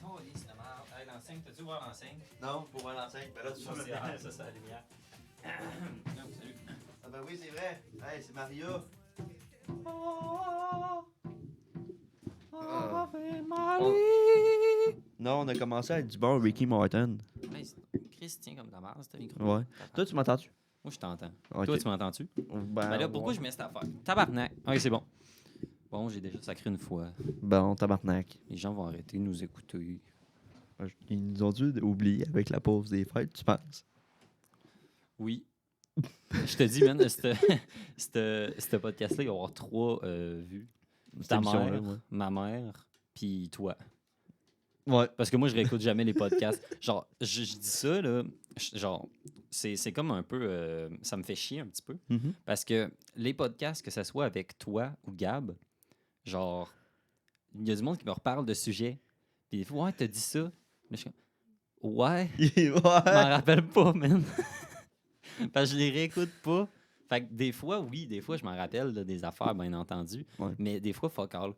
Oh, c'est de merde. Hey, l'enseigne, t'as-tu voir l'enseigne? Non, pour voir l'enseigne. Ben là, tu Ça, vois c'est ça, c'est la lumière. Salut. Ah ben oui, c'est vrai. Hey, c'est Maria. Non, on a commencé avec du bon Ricky Martin. Hey, Christian, comme ta mère, c'était micro. Ouais. Toi, tu m'entends-tu? Moi, je t'entends. Ok. Toi, tu m'entends-tu? Ben Ben là, pourquoi ouais. je mets cette affaire? Tabarnak. Ok, c'est bon. Bon, j'ai déjà sacré une fois. Bon, tabarnak. Les gens vont arrêter de nous écouter. Ils nous ont dû oublier avec la pause des fêtes, tu penses? Oui. Je te dis, man, ce podcast-là, il va y avoir 3 vues. Cette Ta émission-là, mère, ouais. ma mère, puis toi. Ouais. Parce que moi, je réécoute jamais les podcasts. Genre, je dis ça, là, genre, c'est comme un peu... ça me fait chier un petit peu. Mhm. Parce que les podcasts, que ce soit avec toi ou Gab, genre, il y a du monde qui me reparle de sujets. Puis des fois, ouais, t'as dit ça. Là, je suis comme, ouais, je m'en Ouais. rappelle pas, man. Parce que je les réécoute pas. Fait que des fois, oui, des fois, je m'en rappelle là, des affaires, bien entendu. Ouais. Mais des fois, fuck all.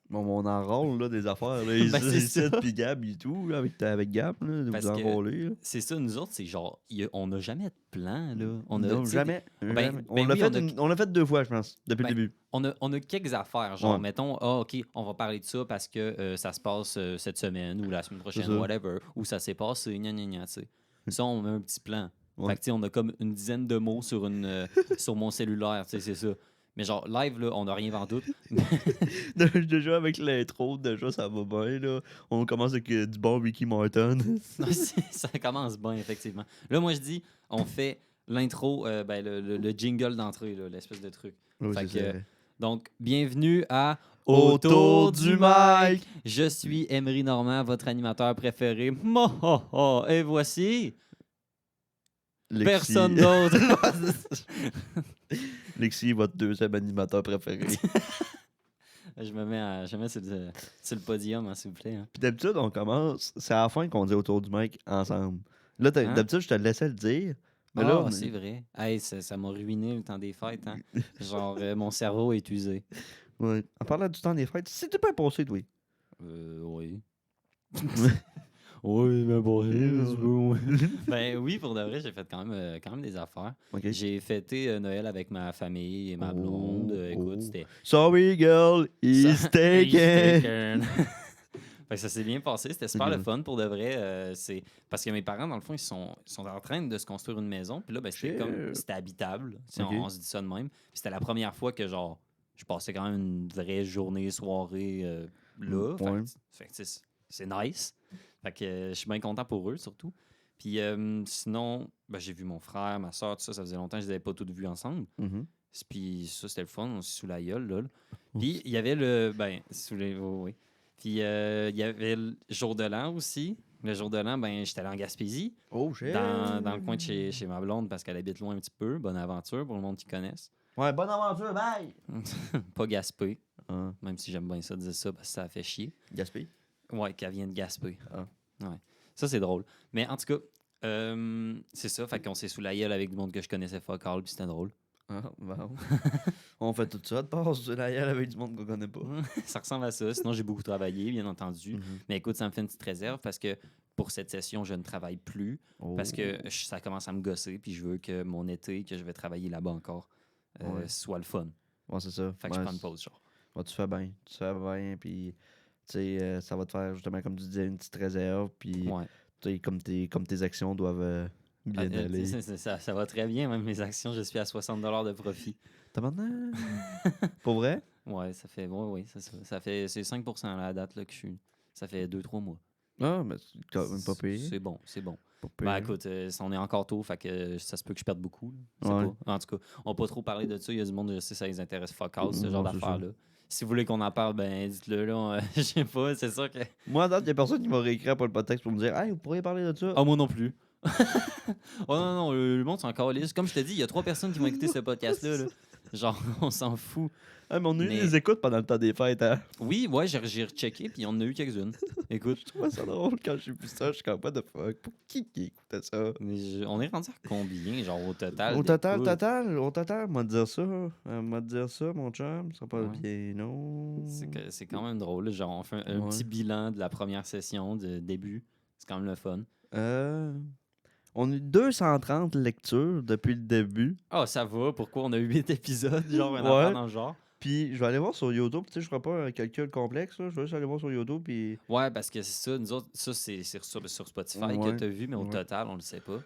Bon, on enrôle là, des affaires. Là, Ben, c'est ça. puis Gab et tout, là, avec Gab, là, de Parce vous que enrôler. Là. c'est ça, nous autres, c'est genre, on n'a jamais de plan, là. On a, Non, tu sais, jamais. ben, jamais. ben On l'a oui, fait, on l'a fait 2 fois, je pense, depuis Ben, le début. on a quelques affaires, genre, Ouais. mettons, ah, OK, on va parler de ça parce que ça se passe cette semaine ou la semaine prochaine, C'est ça. whatever, ou ça s'est passé, gna, gna, gna, tu sais. Ça, on a un petit plan. Ouais. Fait que, tu sais, on a comme une dizaine de mots sur, sur mon cellulaire, tu sais, c'est ça. Mais genre, live, là, on n'a rien vendu. Déjà, avec l'intro, déjà, ça va bien. Là. On commence avec du bon Ricky Martin. Ça commence bien, effectivement. Là, moi, je dis, on fait l'intro, ben, le jingle d'entrée, là, l'espèce de truc. Oui, Fait c'est que, ça. donc, bienvenue à Autour du mic. Je suis Emery Normand, votre animateur préféré. Mo-ho-ho. Et voici Lexi. personne d'autre. Lexi, votre deuxième animateur préféré. je me mets sur le podium, hein, s'il vous plaît. Hein. Puis d'habitude, on commence. C'est à la fin qu'on dit autour du mic ensemble. Là, Hein? d'habitude, je te laissais le dire. Mais Ah, là, on c'est vrai. Hey, ça m'a ruiné le temps des fêtes. Hein. Genre, mon cerveau est usé. Ouais. En parlant du temps des fêtes, c'était pas passé, toi. Oui. Oui, mais bon, ben oui, pour de vrai, j'ai fait quand même des affaires. OK. J'ai fêté Noël avec ma famille et ma blonde. Écoute, c'était... Sorry, girl, he's taken. Fait que ça s'est bien passé, c'était super le fun pour de vrai. C'est parce que mes parents, dans le fond, ils sont en train de se construire une maison. Puis là, ben, c'était habitable. Ok. On se dit ça de même. Puis c'était la première fois que genre je passais quand même une vraie journée, soirée là. Ouais. Fait que, c'est nice. Fait que je suis bien content pour eux, surtout. Puis sinon, ben, j'ai vu mon frère, ma soeur, tout ça. Ça faisait longtemps que je les avais pas toutes vues ensemble. Mhm. Puis ça, c'était le fun. On s'est sous la gueule, là. Puis il y avait le... Ben, sous les... oui. Puis il y avait le jour de l'an aussi. Le jour de l'an, ben, j'étais allé en Gaspésie, Oh, shit. dans le coin de chez ma blonde, parce qu'elle habite loin un petit peu. Bonne aventure pour le monde qui connaisse. Ouais, bonne aventure, bye. Pas Gaspé, Ah, même si j'aime bien ça dire ça, parce que ça fait chier. Gaspé. Ouais, qu'elle vient de Gaspé. Ah. Ouais. Ça, c'est drôle. Mais en tout cas, c'est ça. Fait qu'on s'est sous la gueule avec du monde que je connaissais fuck all, puis c'était drôle. Ah, bon. On fait tout ça de passe sur la gueule avec du monde qu'on connaît pas. Ça ressemble à ça. Sinon, j'ai beaucoup travaillé, bien entendu. Mhm. Mais écoute, ça me fait une petite réserve parce que pour cette session, je ne travaille plus Oh. parce que ça commence à me gosser puis je veux que mon été, que je vais travailler là-bas encore, Ouais. soit le fun. Ouais, c'est ça. Fait que je prends une pause, genre. Ouais, tu fais bien. Tu fais bien, puis tu sais, ça va te faire justement, comme tu disais, une petite réserve, puis Ouais. tu sais, comme tes actions doivent bien aller. Ça va très bien, même mes actions, je suis à 60 $ de profit. T'as maintenant? Pour vrai? Ouais, ça fait, oui, c'est ça. Ça fait, c'est 5% à la date là, que je suis. Ça fait 2-3 mois. Ah, mais c'est quand même pas payé. C'est bon, c'est bon. Pas Ben payé. écoute, on est encore tôt, fait que ça se peut que je perde beaucoup. Là. Je sais Ouais. pas. En tout cas, on va pas trop parler de ça. Il y a du monde, je sais, ça les intéresse fuck all, ce Non, genre c'est d'affaires-là. Si vous voulez qu'on en parle, ben dites-le là. Je sais pas, c'est sûr que. Moi, à date, il y a personne qui m'a réécrit pour le podcast pour me dire hey, vous pourriez parler de ça. Ah, moi non plus. Oh non, le monde, c'est encore lisse. Comme je te dis, il y a 3 personnes qui vont écouter ce podcast-là. Là. Genre, on s'en fout. Ah, mais on a eu Mais- des écoutes pendant le temps des fêtes, hein. Oui, ouais, j'ai rechecké, puis on en a eu quelques-unes. Écoute, Je trouvais ça drôle quand j'ai vu ça. Je suis comme, what the fuck? Pour qui écoutait ça? mais on est rendu à combien, genre, au total? Au d'écoutes? total, m'a dire ça. M'a dire ça, mon chum. Ça sera pas Ouais. bien, non. C'est quand même drôle. Genre, on fait un Ouais. petit bilan de la première session de début. C'est quand même le fun. On a eu 230 lectures depuis le début. Ah, ça va. Pourquoi on a eu 8 épisodes? Genre, un Ouais. affaire dans le genre. Puis je vais aller voir sur YouTube. Tu sais, je ferai pas un calcul complexe. Là. Je vais juste aller voir sur YouTube. Puis Ouais, parce que c'est ça. Nous autres, ça, c'est sur Spotify que Ouais, t'as vu, mais au ouais. total, on le sait pas.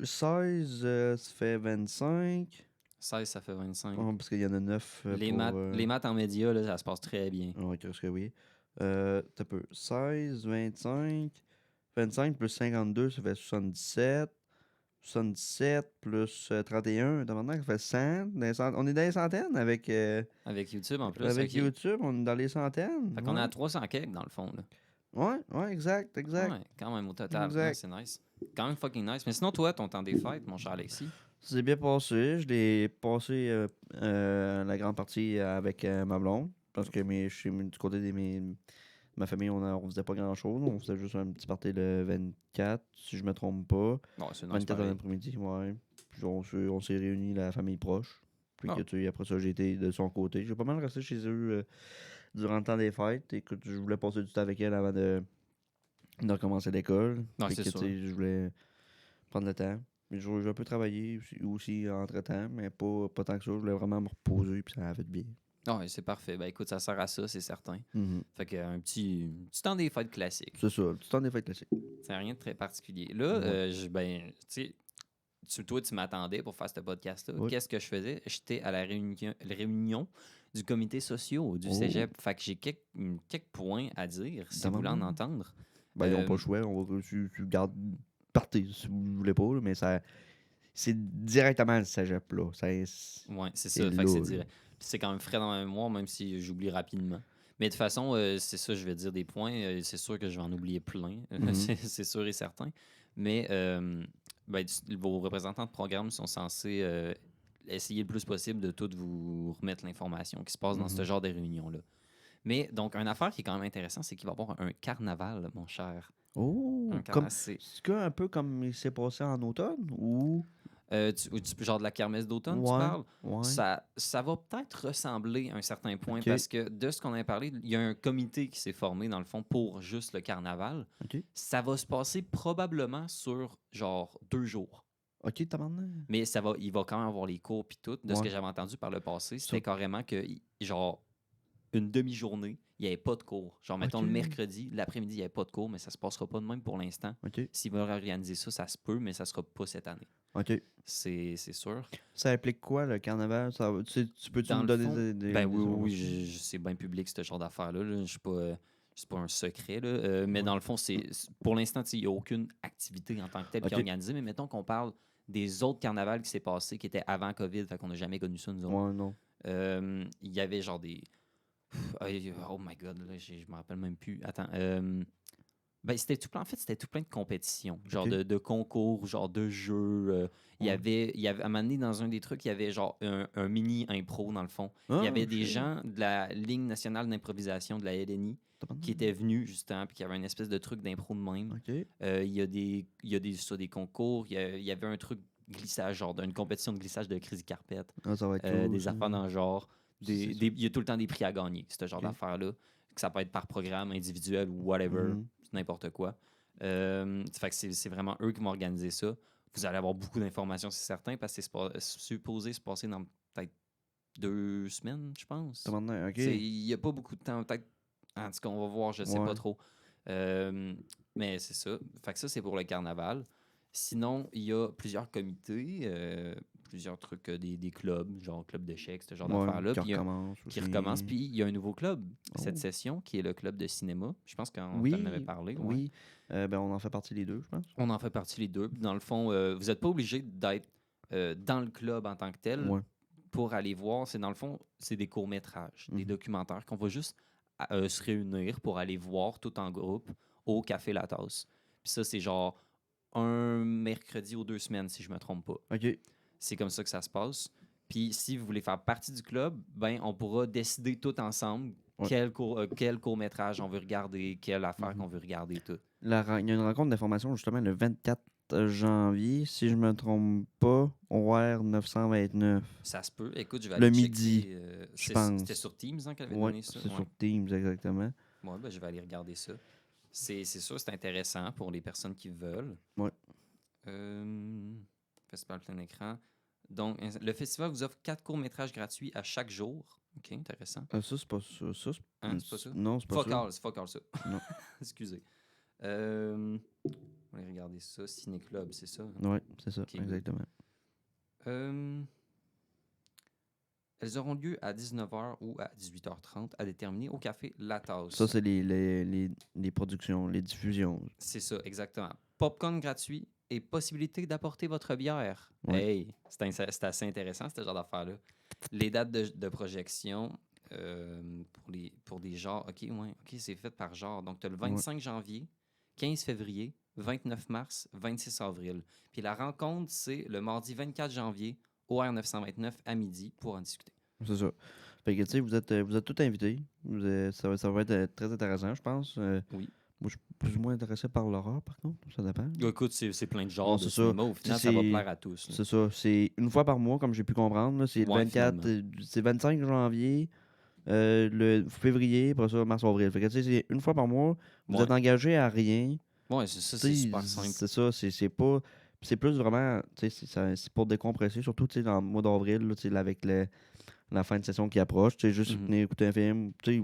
16, ça fait 25. 16, ça fait 25. Parce qu'il y en a 9 Les pour... maths, les maths en médias, là, ça se passe très bien. Ouais, qu'est-ce que oui. T'as peu. 16, 25. 25 plus 52, ça fait 77. 77 plus 31, maintenant, ça fait 100. On est dans les centaines avec, Avec YouTube en plus. avec ok. YouTube. On est dans les centaines. Fait qu'on est à 300 quelques dans le fond. Là. Ouais, exact. Ouais, quand même au total. Exact. Ouais, c'est nice. Quand même fucking nice. Mais sinon, toi, ton temps des fêtes, mon cher Alexis. C'est bien passé. Je l'ai passé la grande partie avec ma blonde. Parce que du côté de ma famille, on faisait pas grand chose. On faisait juste un petit party le 24, si je me trompe pas. Bon, c'est nice 24 dans pareil. l'après-midi, ouais. Puis on s'est réunis, la famille proche. Puis Ah. que, tu sais, après ça, j'ai été de son côté. J'ai pas mal resté chez eux durant le temps des fêtes. Écoute, je voulais passer du temps avec elle avant de recommencer l'école. Ouais, Puis c'est que, sûr. tu sais, je voulais prendre le temps. Mais j'ai un peu travaillé aussi entre-temps, mais pas tant que ça. Je voulais vraiment me reposer, puis ça a fait de bien. Ah, ouais, c'est parfait. Ben écoute, ça sert à ça, c'est certain. Mhm. Fait qu'un petit temps des fêtes classique. C'est ça, le petit temps des fêtes classiques. C'est rien de très particulier. Là, Ouais. ben, tu sais, toi, tu m'attendais pour faire ce podcast-là. Ouais. Qu'est-ce que je faisais? J'étais à la réunion du comité social du Oh. cégep. Fait que j'ai quelques points à dire, si vous voulez en entendre. Ben, ils n'ont pas le choix. On va, tu gardes partez si vous voulez pas, là, mais c'est directement le cégep, là. Ouais, c'est ça. Fait que c'est direct. Puis c'est quand même frais dans ma mémoire, même si j'oublie rapidement. Mais de toute façon, c'est ça, je vais dire des points. C'est sûr que je vais en oublier plein. Mhm. C'est sûr et certain. Mais ben, vos représentants de programme sont censés essayer le plus possible de tout vous remettre l'information qui se passe dans ce Mhm. genre de réunion-là. Mais donc, une affaire qui est quand même intéressante, c'est qu'il va y avoir un carnaval, mon cher. Oh! Un Comme, carnaval, c'est c'est un peu comme il s'est passé en automne, ou... genre de la kermesse d'automne, tu Ouais, parles? ouais. Ça va peut-être ressembler à un certain point Ok. parce que de ce qu'on a parlé, il y a un comité qui s'est formé dans le fond pour juste le carnaval. OK. Ça va se passer probablement sur genre 2 jours. OK, t'as maintenant. Mais il va quand même avoir les cours puis tout. De ce Ouais. que j'avais entendu par le passé, c'était Ça- carrément que genre une demi-journée, il n'y avait pas de cours. Genre, mettons, le Ok. mercredi, l'après-midi, il n'y avait pas de cours, mais ça se passera pas de même pour l'instant. OK. S'ils veulent organiser ça, ça se peut, mais ça sera pas cette année. OK. C'est sûr. Ça implique quoi, le carnaval? Tu peux-tu Dans me le donner fond, des ben oui, informations? c'est bien public, ce genre d'affaires-là. Là. C'est pas un secret. Là. Mais Ouais. dans le fond, pour l'instant, il n'y a aucune activité en tant que telle qui est Ok. organisée. Mais mettons qu'on parle des autres carnavals qui s'est passé, qui étaient avant COVID, fait qu'on n'a jamais connu ça, nous autres. Ouais, non. Il y avait genre des... Oh my God, là, je me rappelle même plus. Attends. Ben, c'était tout plein, en fait, c'était tout plein de compétitions, genre Ok. de concours, genre de jeux. Il y avait, à un moment donné, dans un des trucs, il y avait genre un mini impro, dans le fond. Il y avait des gens de la Ligue nationale d'improvisation de la LNI qui étaient venus, justement, puis qui avaient une espèce de truc d'impro de même. OK. Il y a des concours, il y avait un truc glissage, genre d'une compétition de glissage de Crazy Carpet, Ah, ça va être cool, des ça. affaires dans le genre. C'est ça. Il y a tout le temps des prix à gagner, ce genre Ok. d'affaires-là. Que ça peut être par programme, individuel ou whatever, Mhm. n'importe quoi. Fait que c'est vraiment eux qui vont organiser ça. Vous allez avoir beaucoup d'informations, c'est certain, parce que c'est supposé se passer dans peut-être 2 semaines, je pense. T'as maintenant, OK. Il n'y a pas beaucoup de temps. Peut-être, en tout cas, on va voir, je sais Ouais. pas trop. Mais c'est ça. Fait que ça, c'est pour le carnaval. Sinon, il y a plusieurs comités, plusieurs trucs, des clubs, genre club d'échecs, ce genre Ouais, d'affaires-là. qui Puis il y a- recommence qui aussi. recommence. Puis il y a un nouveau club cette Oh. session, qui est le club de cinéma. Je pense qu'on Oui, t'en avait parlé. Ouais. oui. Ben, on en fait partie les deux, je pense. On en fait partie les deux. Puis dans le fond, vous n'êtes pas obligé d'être dans le club en tant que tel Ouais. pour aller voir. C'est dans le fond, c'est des courts-métrages, des Mhm. documentaires qu'on va juste se réunir pour aller voir tout en groupe au Café La Tasse. Puis ça, c'est genre un mercredi ou 2 semaines, si je me trompe pas. OK. C'est comme ça que ça se passe. Puis si vous voulez faire partie du club, ben on pourra décider tout ensemble Ouais. quel court-métrage on veut regarder, quelle affaire qu'on veut regarder, tout. Il y a une rencontre d'information justement le 24 janvier, si je me trompe pas, horaire 929. Ça se peut. Écoute, je vais Le aller midi, checker. je pense. C'était sur Teams hein, qu'elle avait Ouais, donné ça? c'est Ouais. sur Teams exactement. Ouais, ben, je vais aller regarder ça. C'est sûr, c'est intéressant pour les personnes qui veulent. Ouais. Festival plein écran. Donc, le festival vous offre 4 courts-métrages gratuits à chaque jour. OK, intéressant. Ça, c'est pas ça. Hein, c'est pas ça? Non, c'est pas ça. C'est Focal, ça. Non. Excusez. On va aller regarder ça. Ciné-club, c'est ça? Ouais, c'est ça, Okay, exactement. Elles auront lieu à 19h ou à 18h30 à déterminer au café La Tasse. Ça, c'est les productions, les diffusions. C'est ça, exactement. Popcorn gratuit et possibilité d'apporter votre bière. Ouais. Hey, c'est assez intéressant, ce genre d'affaires-là. Les dates de projection pour des genres. OK, c'est fait par genre. Donc, tu as le 25 janvier, 15 février, 29 mars, 26 avril. Puis la rencontre, c'est le mardi 24 janvier, horaire 929 à midi pour en discuter. C'est ça. Fait que, tu sais, vous êtes tous invités. Ça va être très intéressant, je pense. Oui. Moi, je suis plus ou moins intéressé par l'horreur, par contre. Ça dépend. Écoute, c'est plein de genres Non, de c'est cinéma. Au final, ça va plaire à tous. C'est ça. C'est une fois par mois, comme j'ai pu comprendre. C'est le 24, c'est 25 janvier, le février, après ça, mars, avril. Fait que, tu sais, c'est une fois par mois. Vous êtes engagé à rien. Ouais, c'est ça, c'est super simple. C'est ça, c'est pas... C'est plus vraiment, tu sais, c'est pour décompresser, surtout, tu sais, dans le mois d'avril, tu sais, avec la fin de session qui approche, tu sais, juste venir écouter un film, tu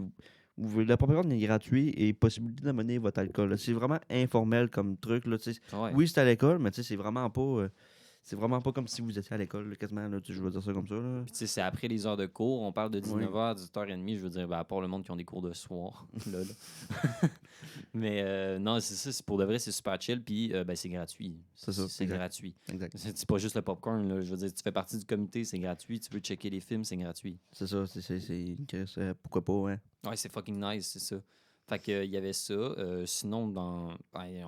sais, la propagande est gratuite et possibilité d'amener votre alcool. là. C'est vraiment informel comme truc, là, tu sais. Ouais. Oui, c'est à l'école, mais tu sais, c'est vraiment pas comme si vous étiez à l'école, là, quasiment, là, tu sais, je veux dire ça comme ça, là. Puis, tu sais, c'est après les heures de cours. On parle de 19h à 18h30. Je veux dire, ben, à part le monde qui ont des cours de soir. là. Mais non, c'est ça. Pour de vrai, c'est super chill. Puis, ben, c'est gratuit. C'est gratuit. Exact. C'est pas juste le popcorn. Là. Je veux dire, tu fais partie du comité, c'est gratuit. Tu veux checker les films, c'est gratuit. C'est ça. Pourquoi pas, hein? Ouais, c'est fucking nice, c'est ça. Fait que, il y avait ça. Sinon, on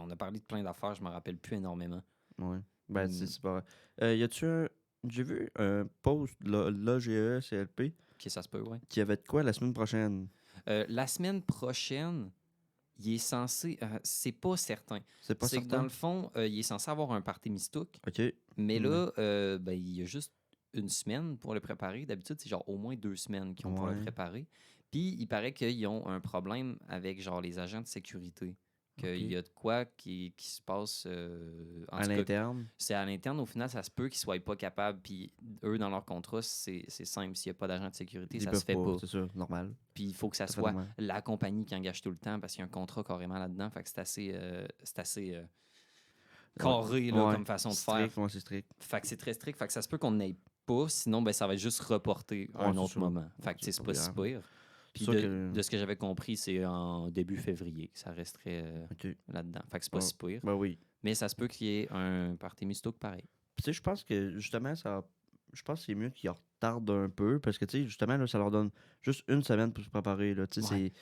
a parlé de plein d'affaires. Je me rappelle plus énormément. Ouais. Ben, c'est pas vrai. Y a-tu un... J'ai vu un post de l'AGE CLP. Ok, ça se peut, ouais. Qui avait de quoi la semaine prochaine? La semaine prochaine, il est censé... c'est pas certain. C'est pas certain? C'est que dans le fond, il est censé avoir un party mistouk. OK. Mais là, ben, il y a juste une semaine pour le préparer. D'habitude, c'est genre au moins 2 semaines qu'ils ont pour le préparer. Puis, il paraît qu'ils ont un problème avec genre les agents de sécurité. Qu'il y a de quoi qui se passe à l'interne. C'est à l'interne. Au final, ça se peut qu'ils ne soient pas capables. Puis eux, dans leur contrat, c'est simple. S'il n'y a pas d'agent de sécurité, ça se fait pas. C'est ça, normal. Puis il faut que ça soit la compagnie qui engage tout le temps parce qu'il y a un contrat carrément là-dedans. Fait que c'est assez carré là, comme façon de faire. Moi, c'est strict. Fait que c'est très strict. Fait que ça se peut qu'on n'aille pas. Sinon, ben, ça va être juste reporté à un autre moment. Fait que c'est pas si pire. Puis de ce que j'avais compris, c'est en début février que ça resterait là-dedans. Fait que c'est pas si pire. Ben oui. Mais ça se peut qu'il y ait un party mistouk pareil. Tu sais, je pense que justement, je pense que c'est mieux qu'ils retardent un peu parce que, tu sais, justement, là, ça leur donne juste une semaine pour se préparer. Là. Tu sais,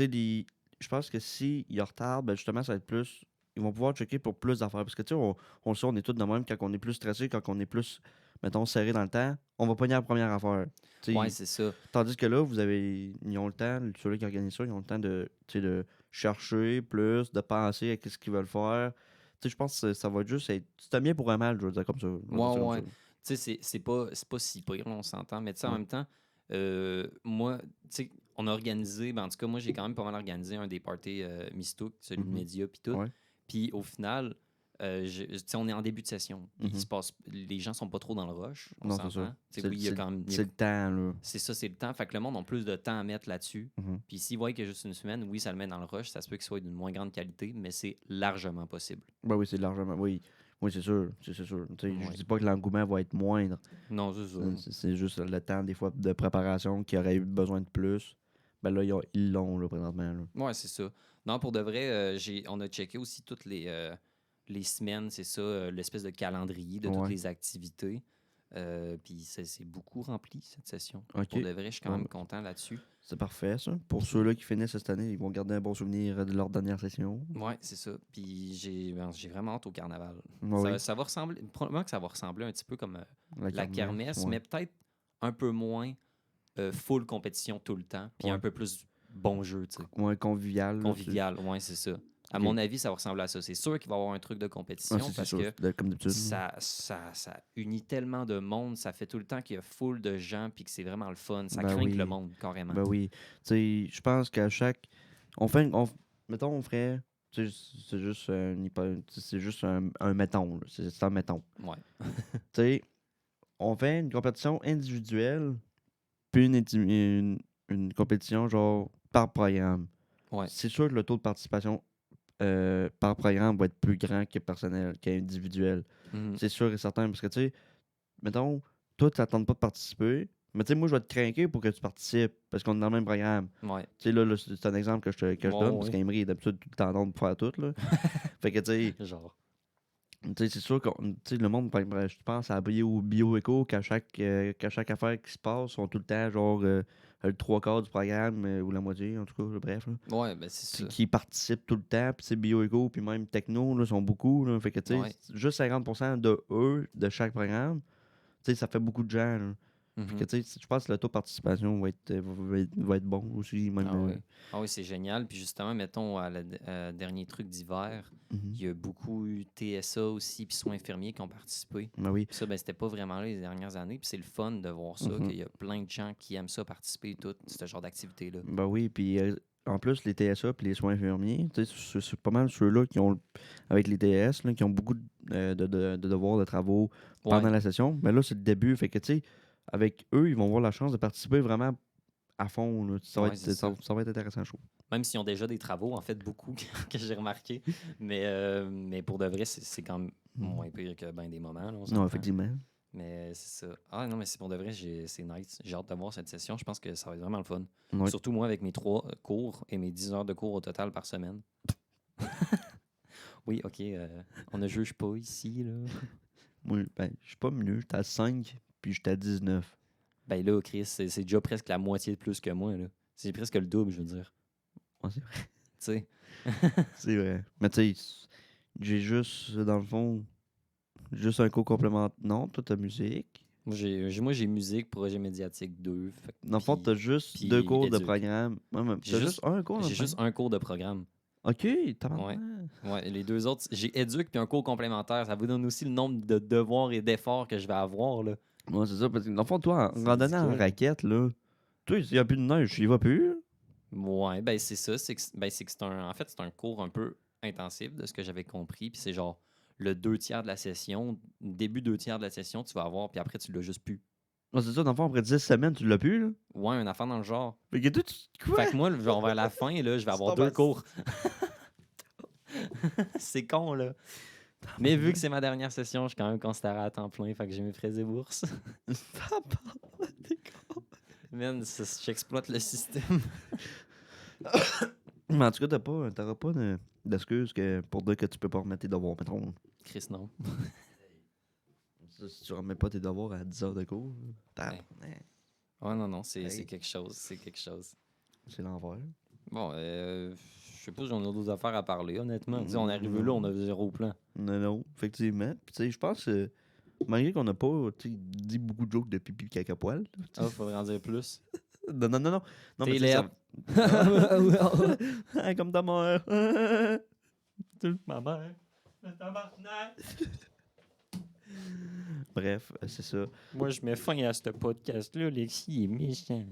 je pense que s'ils retardent, ben, justement, ça va être plus. Ils vont pouvoir checker pour plus d'affaires. Parce que, tu sais, on le sait, on est tous de même quand on est plus stressé, quand on est plus, mettons, serré dans le temps, on va pogner la première affaire. Oui, c'est ça. Tandis que là, ils ont le temps, ceux-là qui organisent ça, ils ont le temps de chercher plus, de penser à ce qu'ils veulent faire. Tu sais, je pense que ça va juste être. C'était bien pour un mal, je veux dire comme ça. Ouais. Tu sais, c'est pas si pire, là, on s'entend. Mais tu sais, en même temps, moi, tu sais, on a organisé, ben, en tout cas, moi, j'ai quand même pas mal organisé un des parties mistouk, celui de Média, puis tout. Puis au final, on est en début de session. Les gens sont pas trop dans le rush. On s'entend. C'est le temps, là. C'est ça, c'est le temps. Fait que le monde a plus de temps à mettre là-dessus. Puis s'ils voient qu'il y a juste une semaine, oui, ça le met dans le rush. Ça se peut qu'il soit d'une moins grande qualité, mais c'est largement possible. Ben oui, c'est largement. Oui, c'est sûr. Je dis pas que l'engouement va être moindre. Non, c'est ça. C'est juste le temps, des fois, de préparation qui aurait eu besoin de plus. Ben là, ils l'ont, là, présentement. Là. Ouais, c'est ça. Non, pour de vrai, on a checké aussi toutes les semaines, c'est ça, l'espèce de calendrier de toutes les activités. Puis c'est beaucoup rempli, cette session. OK. Pour de vrai, je suis quand même content là-dessus. C'est parfait, ça. Pour ceux-là qui finissent cette année, ils vont garder un bon souvenir de leur dernière session. Ouais, c'est ça. Puis j'ai vraiment hâte au carnaval. Oui. Ça va ressembler, probablement que ça va ressembler un petit peu comme la kermesse, ouais. mais peut-être un peu moins full compétition tout le temps, puis Ouais. un peu plus bon jeu, tu sais. Ouais, convivial. Convivial, ouais, c'est ça. À mon avis, ça va ressembler à ça. C'est sûr qu'il va y avoir un truc de compétition parce sûr, que comme d'habitude. ça unit tellement de monde, ça fait tout le temps qu'il y a full de gens puis que c'est vraiment le fun. Ça Ben craint oui. le monde, carrément. Ben oui. Tu sais, je pense qu'à chaque... Mettons, on ferait... C'est juste c'est juste un mettons. C'est un mettons. Ouais. Tu sais, on fait une compétition individuelle puis une compétition genre par programme. Ouais. C'est sûr que le taux de participation par programme va être plus grand que personnel, qu'individuel. Mhm. C'est sûr et certain. Parce que, tu sais, mettons, toi, tu n'attends pas de participer. Mais, tu sais, moi, je vais te craquer pour que tu participes. Parce qu'on est dans le même programme. Ouais. Tu sais, là, c'est un exemple que je donne. Parce Ouais. qu'Emery est d'habitude tout le temps dans pour faire tout. Là. Fait que, tu sais, Genre. c'est sûr que le monde, je pense à Bioéco, qu'à chaque affaire qui se passe, sont tout le temps, genre, le trois quarts du programme, ou la moitié, en tout cas, bref. Là. Ouais, ben c'est ça. Qui participent tout le temps. Puis c'est Bioéco, puis même Techno, là, sont beaucoup. Là, fait que, tu sais, Ouais. juste 50% de eux, de chaque programme, tu sais, ça fait beaucoup de gens. Là. Fait que, tu sais, je pense que le taux de participation va être bon aussi. Même, oui, c'est génial. Puis justement, mettons, à le dernier truc d'hiver, il y a beaucoup eu TSA aussi, puis soins infirmiers qui ont participé. Ben oui. Puis ça, ben, c'était pas vraiment là les dernières années. Puis c'est le fun de voir ça, qu'il y a plein de gens qui aiment ça participer, tout ce genre d'activité-là. Ben oui, puis en plus, les TSA puis les soins infirmiers, c'est pas mal ceux-là qui ont, avec les TS, là, qui ont beaucoup de devoirs, de travaux pendant la session. Mais là, c'est le début. Fait que, tu sais, avec eux, ils vont avoir la chance de participer vraiment à fond. Là. Ça va être intéressant, je trouve. Même s'ils ont déjà des travaux, en fait, beaucoup que j'ai remarqué. Mais pour de vrai, c'est quand même moins pire que ben des moments. Là, non, effectivement. Mais c'est ça. Ah non, mais c'est pour de vrai, c'est nice. J'ai hâte de voir cette session. Je pense que ça va être vraiment le fun. Ouais. Surtout moi avec mes 3 cours et mes 10 heures de cours au total par semaine. Oui, OK. On ne juge pas ici, là. Oui, ben, je suis pas mieux. J'étais à 5, puis j'étais à 19. Ben là, Chris, c'est déjà presque la moitié de plus que moi, là. C'est presque le double, je veux dire. Ouais, c'est vrai. Tu sais. C'est vrai. Mais tu sais, j'ai juste, dans le fond, juste un cours complémentaire. Non, toi, t'as musique. Moi, j'ai musique, projet médiatique 2. Dans le fond, t'as juste 2 cours de programme. Ouais, t'as juste un cours. J'ai juste un cours de programme. OK, t'as ouais, les deux autres, j'ai éduc puis un cours complémentaire. Ça vous donne aussi le nombre de devoirs et d'efforts que je vais avoir, là. Ouais, c'est ça. Parce que dans le fond, toi, en randonnant en raquette, là, toi, il n'y a plus de neige, tu y vas plus. Ouais, ben c'est ça. C'est que c'est en fait, c'est un cours un peu intensif de ce que j'avais compris. Puis c'est genre le 2 tiers de la session, début 2 tiers de la session, tu vas avoir, puis après, tu l'as juste plus. Ouais, c'est ça, dans le fond, après 10 semaines, tu l'as plus, là. Ouais, un affaire dans le genre. Fait que toi, Fait que moi, genre vers la fin, là, je vais avoir 2 cours. C'est con, là. Mais vu que c'est ma dernière session, je suis quand même considéré à temps plein, fait que j'ai mes frais et bourses. Man, j'exploite le système. Mais en tout cas, t'auras pas d'excuse pour dire que tu peux pas remettre tes devoirs, mettons. Chris, non. Si tu remets pas tes devoirs à 10 heures de cours, Ouais, non, c'est quelque chose. C'est quelque chose. C'est l'envers. Bon, je sais pas si on a d'autres affaires à parler, honnêtement. On est arrivé là, on a 0 plan. Non, effectivement. Puis, tu sais, je pense, malgré qu'on n'a pas dit beaucoup de jokes de pipi caca poil. Ah, faudrait en dire plus. Non. T'es laid. Comme ta mère. Ma mère. Bref, c'est ça. Moi, je mets fin à ce podcast-là. Lexi est méchant.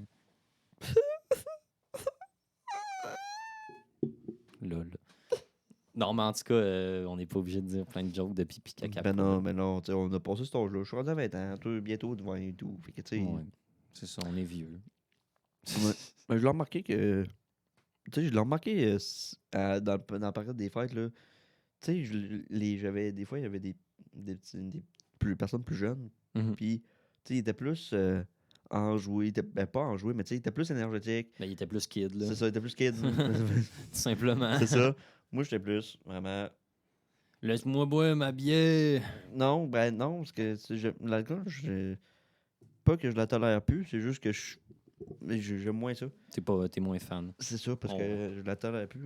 Lol. Non, mais en tout cas, on n'est pas obligé de dire plein de jokes de pipi caca. Ben non, on a passé cet âge-là. Je suis rendu à 20 ans, toi, bientôt devant et tout. Fait que, tu sais. Ouais, c'est ça, on est vieux. Mais je l'ai remarqué que. Tu sais, je l'ai remarqué dans la période des fêtes, là. Tu sais, j'avais des fois, il y avait des personnes plus jeunes. Puis, tu sais, ils étaient plus enjoués. Ben, pas enjoués, mais tu sais, ils étaient plus énergétiques. Ben, il était plus kid, là. C'est ça, il était plus kid. Tout simplement. C'est ça. Moi, j'étais plus, vraiment. Laisse-moi boire ma bière. Non, parce que l'alcool, pas que je la tolère plus, c'est juste que j'aime moins ça. T'es moins fan. C'est ça, parce que je la tolère plus.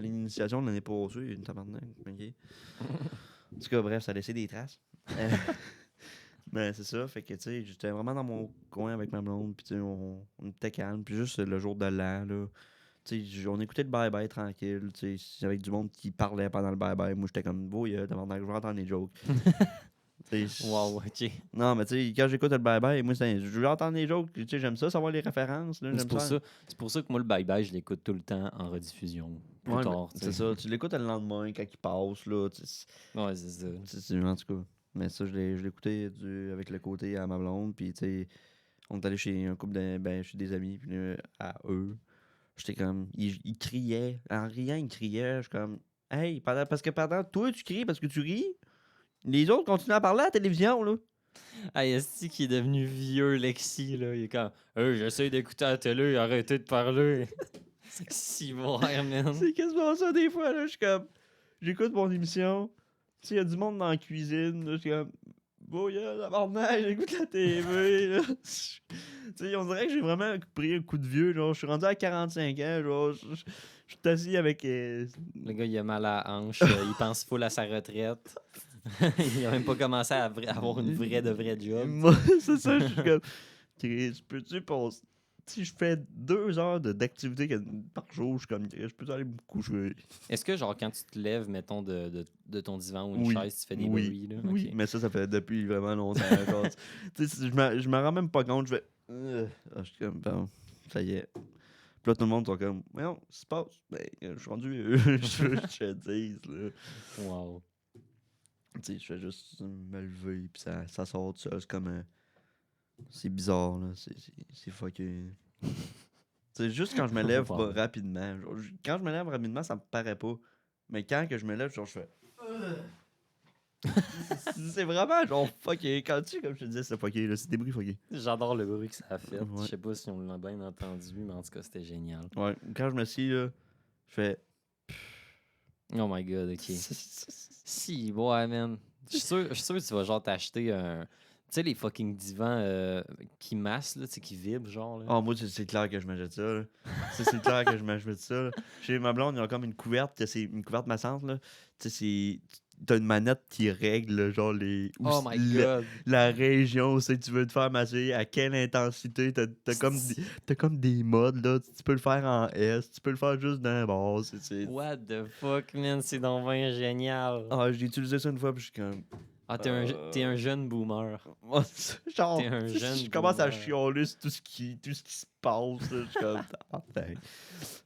L'initiation de l'année passée, une tabarnak. OK. En tout cas, bref, ça a laissé des traces. Mais c'est ça, fait que, tu sais, j'étais vraiment dans mon coin avec ma blonde, puis tu sais, on était calme. Puis juste le jour de l'an, là, tu sais, on écoutait le bye-bye tranquille, tu sais, avec du monde qui parlait pendant le bye-bye. Moi, j'étais comme, oh, tabarnak, je vais entendre des jokes. Wow, OK. Non, mais tu sais, quand j'écoute le bye-bye, moi, je veux entendre des jokes, tu sais, j'aime ça, savoir les références, là, C'est pour ça que moi, le bye-bye, je l'écoute tout le temps en rediffusion. Plus tard, c'est ça, tu l'écoutes le lendemain quand il passe, là, ouais, c'est ça. En tout cas. Mais ça, je l'écoutais avec le côté à ma blonde, puis tu sais, on est allé chez un couple chez des amis, puis à eux, j'étais comme, ils criaient, en riant, ils criaient, je suis comme, hey, parce que pendant, toi, tu cries parce que tu ris, les autres continuent à parler à la télévision, là. Ah, est-ce qui est devenu vieux, Lexi, là? Il est comme, j'essaie d'écouter la télé, arrêtez de parler. Si bon, man. C'est quasiment ça, des fois, là, je suis comme, j'écoute mon émission, tu sais, il y a du monde dans la cuisine, là, je suis comme, bon, tabarnak, j'écoute la TV, là. Tu sais, on dirait que j'ai vraiment pris un coup de vieux, genre, je suis rendu à 45 ans, genre, je suis assis avec... Le gars, il a mal à la hanche, il pense full à sa retraite. Il a même pas commencé à avoir une vraie job. Moi, c'est ça, je suis comme, Chris, peux-tu passer... Si je fais 2 heures d'activité par jour, je suis comme, je peux aller me coucher. Est-ce que, genre, quand tu te lèves, mettons, de ton divan ou une chaise, tu fais des bruits, là? Oui, Okay. mais ça fait depuis vraiment longtemps. Genre, je me rends même pas compte, je fais... je suis comme, bon, ça y est. Puis là, tout le monde sont comme, voyons, qu'est-ce qui se passe? Ben, je suis rendu, je te dis, là. Wow. Tu sais, je fais juste me lever, puis ça sort tout seul. C'est comme... c'est bizarre, là. C'est fucké. C'est juste quand je me lève Wow. rapidement. Genre, quand je me lève rapidement, ça me paraît pas. Mais quand que je me lève, genre, je fais... c'est vraiment genre fucké. Quand comme je te disais, c'est fucké, là. C'est des bruits fuckés. J'adore le bruit que ça a fait. Ouais. Je sais pas si on l'a bien entendu, mais en tout cas, c'était génial. Ouais, quand je me suis, là, je fais... Oh my god, ok. Si, ouais, man. Je suis sûr que tu vas genre t'acheter un... Tu sais, les fucking divans qui massent, là, tu sais, qui vibrent, genre. Là. Oh, moi, c'est clair que je m'achète ça, là. C'est clair que je m'achète ça, là. Chez ma blonde, il y a comme une couverte, que c'est une couverte massante, là. Tu sais, t'as une manette qui règle, là, genre, Oh my god. la région où c'est que tu veux te faire masser, à quelle intensité. T'as comme des modes, là. Tu peux le faire en S, tu peux le faire juste d'un bord. What the fuck, man? C'est donc bien génial. Ah, j'ai utilisé ça une fois, puis je suis comme... Ah, t'es un jeune boomer. Genre, T'es un jeune je commence à boomer. chialer sur tout ce qui se passe. Là. Je suis comme, Oh,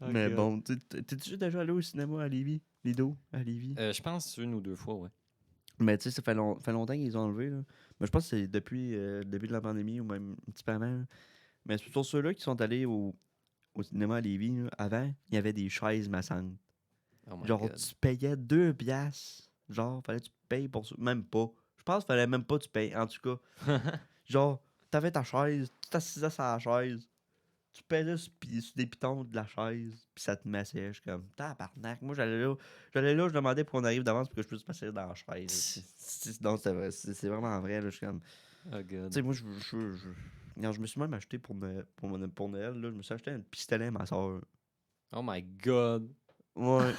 mais God. bon, t'es-tu déjà allé au cinéma à Lévis? Lido, à Lévis? Je pense 1 ou 2 fois, ouais. Mais tu sais, ça fait longtemps qu'ils ont enlevé. Là. Mais je pense que c'est depuis le début de la pandémie ou même un petit peu avant. Là. Mais pour ceux-là qui sont allés au cinéma à Lévis, là, avant, il y avait des chaises massantes. Oh my Genre, god. tu payais 2 piastres. Genre, fallait que tu payes pour ça. Même pas. Je pense qu'il fallait même pas que tu payes. En tout cas, genre, t'avais ta chaise, tu t'assisais sur la chaise, tu payais sur des pitons de la chaise, puis ça te massait. Je suis comme, tabarnak. Moi, j'allais là, je demandais pour qu'on arrive d'avance pour que je puisse passer dans la chaise. Non, c'est vrai, c'est vraiment vrai. Là, je suis comme, Oh god. tu sais, moi, quand je me suis même acheté pour Noël, là, je me suis acheté un pistolet à ma soeur. Oh my god. Ouais.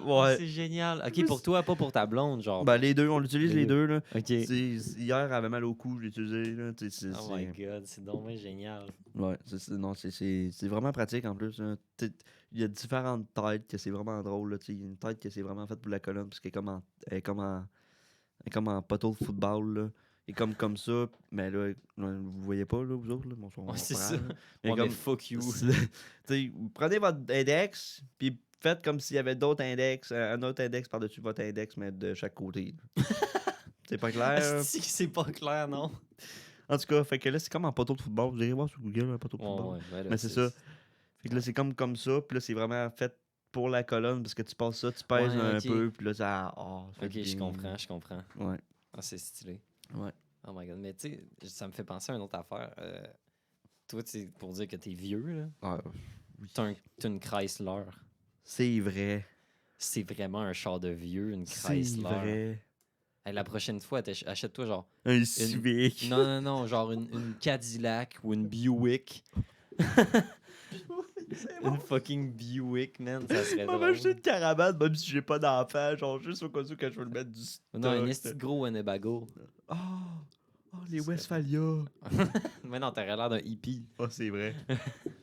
Oh, Ouais. c'est génial. Ok, pour toi, pas pour ta blonde, genre. Ben, les deux, on l'utilise les deux, là. Ok. Hier, elle avait mal au cou, je l'ai utilisé, là. Oh my god, c'est donc bien génial. Ouais, c'est vraiment pratique en plus. Hein. Il y a différentes têtes que c'est vraiment drôle. Il y a une tête que c'est vraiment faite pour la colonne parce qu'elle est comme en poteau de football. Là. Et comme ça, mais là, vous voyez pas, là, vous autres, là, Ouais, c'est ça. Mais Ouais, comme, mais fuck you. vous prenez votre index, puis faites comme s'il y avait d'autres index, un autre index par-dessus votre index, mais de chaque côté. C'est pas clair? C'est pas clair, non? En tout cas, fait que là, c'est comme en poteau de football. Vous irez voir sur Google un poteau de football. Ouais, ben là, Mais c'est ça. Fait que là, c'est comme ça. Puis là, c'est vraiment fait pour la colonne parce que tu passes ça, tu pèses Ouais, un ok. peu. Puis là, ça. Oh, ça fait Ok, du je bien. comprends. Ouais. Ah, c'est stylé. Ouais. Oh my god, mais tu sais, ça me fait penser à une autre affaire. Toi, c'est pour dire que t'es vieux, là. Ah, oui. T'as une Chrysler. C'est vrai. C'est vraiment un char de vieux, une C'est Chrysler. vrai. Hey, la prochaine fois, achète-toi genre... Un Civic. Non, genre une Cadillac ou une Buick. Une fucking Buick, man, ça serait On va drôle. acheter une caravane, même si j'ai pas d'enfant, genre juste au cas où que je veux le mettre du stock. Non, un esti gros Winnebago. Les Westphalia. Mais non, t'aurais l'air d'un hippie. C'est vrai.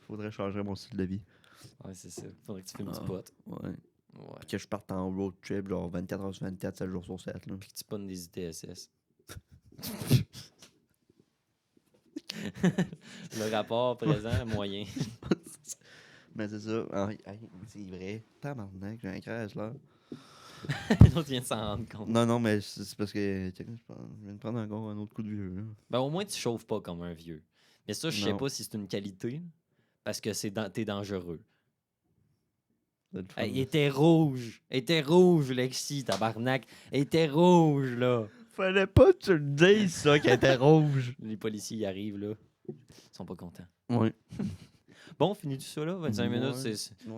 Faudrait changer mon style de vie. Ouais, c'est ça. Faudrait que tu fumes du pot. Ouais. Puis que je parte en road trip, genre 24 heures sur 24, 7 jours sur 7. Là. Puis que tu ponnes des ITSS. Le rapport présent, moyen. Mais c'est ça. C'est vrai. Tabarnak, j'ai un crash là. L'autre vient de s'en rendre compte. Non, mais c'est parce que je viens de prendre encore un autre coup de vieux. Là. Ben, au moins, tu chauffes pas comme un vieux. Mais ça, je sais pas si c'est une qualité, parce que t'es dangereux. Hey, il était rouge, Lexi, tabarnak. Il était rouge, là. Fallait pas que tu le dises, ça, qu'elle était rouge. Les policiers y arrivent, là. Ils sont pas contents. Oui. Bon, finis tout ça, là. 25 minutes, c'est...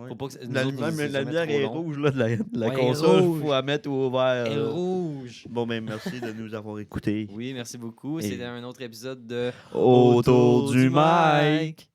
Faut pas que la lumière est rouge, là, de la console. Il faut la mettre au vert. Elle est rouge. Bon, ben, merci de nous avoir écoutés. Oui, merci beaucoup. C'était un autre épisode de Autour du mic.